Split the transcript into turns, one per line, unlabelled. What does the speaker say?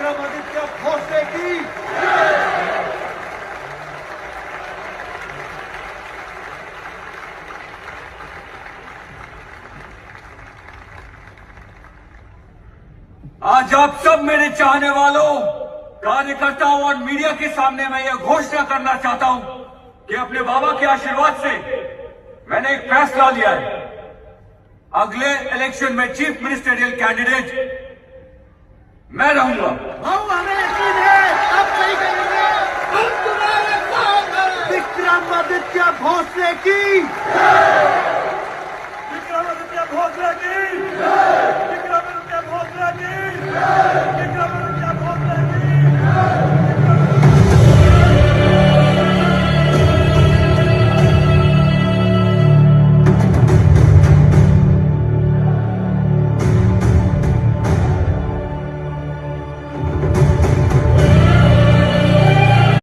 विक्रमादित्य भोसले की।
आज आप सब मेरे चाहने वालों, कार्यकर्ताओं और मीडिया के सामने मैं यह घोषणा करना चाहता हूं कि अपने बाबा के आशीर्वाद से मैंने एक फैसला लिया है। अगले इलेक्शन में चीफ मिनिस्टरियल कैंडिडेट मैं रहूंगा।
हमें यकीन है आप सही करेंगे। हम तुम्हारे साथ हैं। विक्रमादित्य भोसले की। विक्रमादित्य भोसले की।